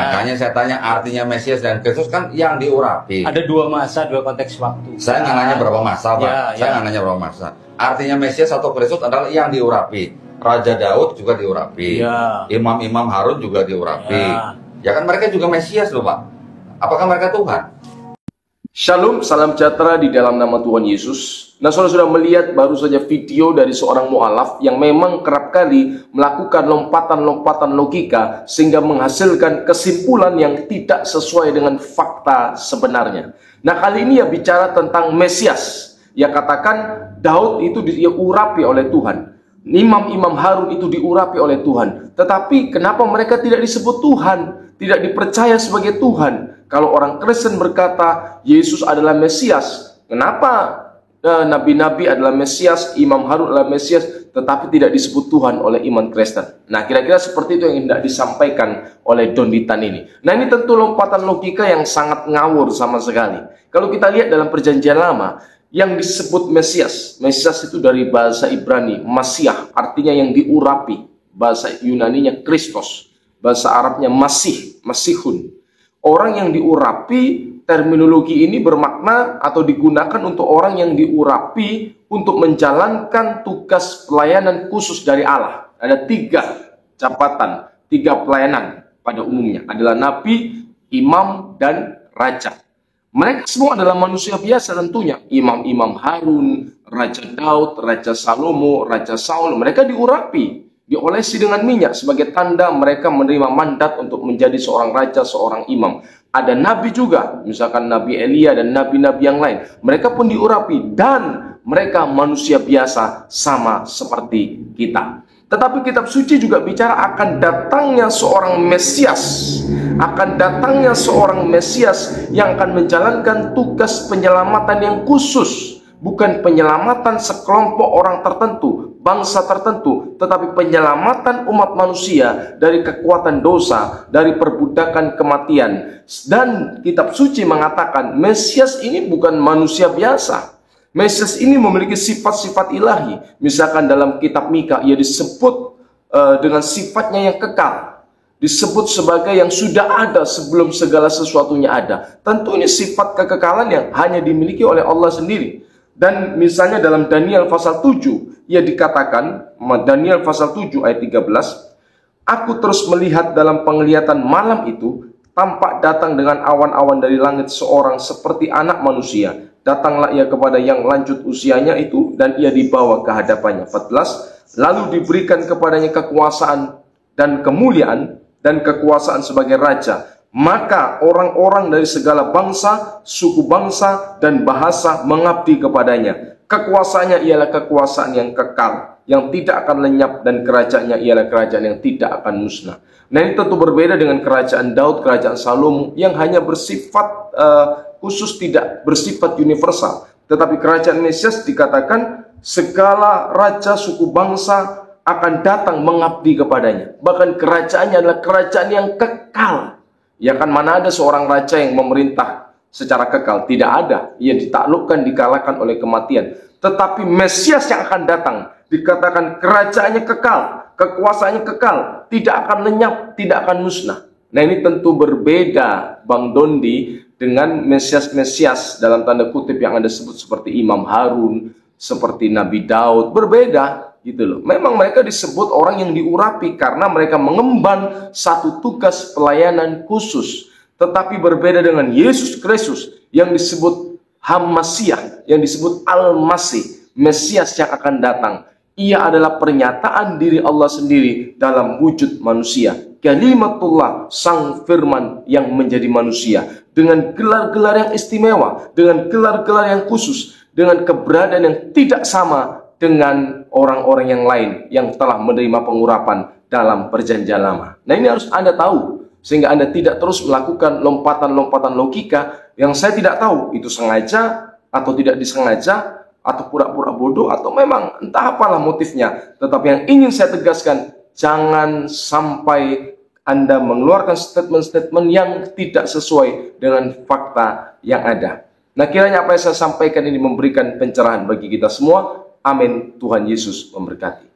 Makanya saya tanya artinya Mesias dan Kristus kan yang diurapi. Ada dua masa, dua konteks waktu. Saya nggak nanya berapa masa, Pak. Saya nggak nanya berapa masa. Artinya Mesias atau Kristus adalah yang diurapi. Raja Daud juga diurapi. Imam-imam Harun juga diurapi. Ya kan mereka juga Mesias loh, Pak. Apakah mereka Tuhan? Shalom, salam sejahtera di dalam nama Tuhan Yesus. Nah, saudara sudah melihat baru saja video dari seorang mu'alaf yang memang kerap kali melakukan lompatan-lompatan logika sehingga menghasilkan kesimpulan yang tidak sesuai dengan fakta sebenarnya. Nah, kali ini ya bicara tentang Mesias. Ya katakan Daud itu diurapi oleh Tuhan. Imam-imam Harun itu diurapi oleh Tuhan. Tetapi kenapa mereka tidak disebut Tuhan? Tidak dipercaya sebagai Tuhan? Kalau orang Kristen berkata Yesus adalah Mesias, kenapa nabi-nabi adalah Mesias, Imam Harun adalah Mesias, tetapi tidak disebut Tuhan oleh iman Kristen? Nah, kira-kira seperti itu yang hendak disampaikan oleh Donditan ini. Nah, ini tentu lompatan logika yang sangat ngawur sama sekali. Kalau kita lihat dalam Perjanjian Lama, yang disebut Mesias, Mesias itu dari bahasa Ibrani, Masiah, artinya yang diurapi. Bahasa Yunaninya Kristos, bahasa Arabnya Masih, Masihun. Orang yang diurapi, terminologi ini bermakna atau digunakan untuk orang yang diurapi untuk menjalankan tugas pelayanan khusus dari Allah. Ada 3 jabatan, 3 pelayanan pada umumnya. Adalah nabi, imam, dan raja. Mereka semua adalah manusia biasa tentunya. Imam-imam Harun, Raja Daud, Raja Salomo, Raja Saul, mereka diurapi, diolesi dengan minyak sebagai tanda mereka menerima mandat untuk menjadi seorang raja, seorang imam. Ada nabi juga, misalkan Nabi Elia dan nabi-nabi yang lain. Mereka pun diurapi dan mereka manusia biasa sama seperti kita. Tetapi kitab suci juga bicara akan datangnya seorang Mesias. Akan datangnya seorang Mesias yang akan menjalankan tugas penyelamatan yang khusus. Bukan penyelamatan sekelompok orang tertentu, bangsa tertentu, tetapi penyelamatan umat manusia dari kekuatan dosa, dari perbudakan kematian. Dan kitab suci mengatakan Mesias ini bukan manusia biasa. Mesias ini memiliki sifat-sifat ilahi. Misalkan dalam kitab Mika ia disebut dengan sifatnya yang kekal, disebut sebagai yang sudah ada sebelum segala sesuatunya ada. Tentu ini sifat kekekalan yang hanya dimiliki oleh Allah sendiri. Dan misalnya dalam Daniel pasal 7, ia dikatakan, Daniel pasal 7 ayat 13, aku terus melihat dalam penglihatan malam itu, tampak datang dengan awan-awan dari langit seorang seperti anak manusia. Datanglah ia kepada yang lanjut usianya itu, dan ia dibawa ke hadapannya. 14, lalu diberikan kepadanya kekuasaan dan kemuliaan, dan kekuasaan sebagai raja. Maka orang-orang dari segala bangsa, suku bangsa, dan bahasa mengabdi kepadanya. Kekuasaannya ialah kekuasaan yang kekal, yang tidak akan lenyap, dan kerajaannya ialah kerajaan yang tidak akan musnah. Nah, ini tentu berbeda dengan kerajaan Daud, kerajaan Salomo, yang hanya bersifat khusus, tidak bersifat universal. Tetapi kerajaan Mesias dikatakan segala raja, suku bangsa akan datang mengabdi kepadanya. Bahkan kerajaannya adalah kerajaan yang kekal. Ya kan, mana ada seorang raja yang memerintah secara kekal? Tidak ada. Ia ditaklukkan, dikalahkan oleh kematian. Tetapi Mesias yang akan datang dikatakan kerajaannya kekal, kekuasaannya kekal, tidak akan lenyap, tidak akan musnah. Nah, ini tentu berbeda, Bang Dondi, dengan Mesias-Mesias dalam tanda kutip yang Anda sebut seperti Imam Harun, seperti Nabi Daud. Berbeda gitu loh. Memang mereka disebut orang yang diurapi karena mereka mengemban satu tugas pelayanan khusus. Tetapi berbeda dengan Yesus Kristus yang disebut Hamasiah, yang disebut Al-Masih, Mesias yang akan datang. Ia adalah pernyataan diri Allah sendiri dalam wujud manusia. Kalimatullah, sang firman yang menjadi manusia. Dengan gelar-gelar yang istimewa, dengan gelar-gelar yang khusus, dengan keberadaan yang tidak sama dengan orang-orang yang lain yang telah menerima pengurapan dalam Perjanjian Lama. Nah, ini harus Anda tahu, sehingga Anda tidak terus melakukan lompatan-lompatan logika yang saya tidak tahu itu sengaja atau tidak disengaja, atau pura-pura bodoh, atau memang entah apalah motifnya. Tetapi yang ingin saya tegaskan, jangan sampai Anda mengeluarkan statement-statement yang tidak sesuai dengan fakta yang ada. Nah, kiranya apa yang saya sampaikan ini memberikan pencerahan bagi kita semua. Amin. Tuhan Yesus memberkati.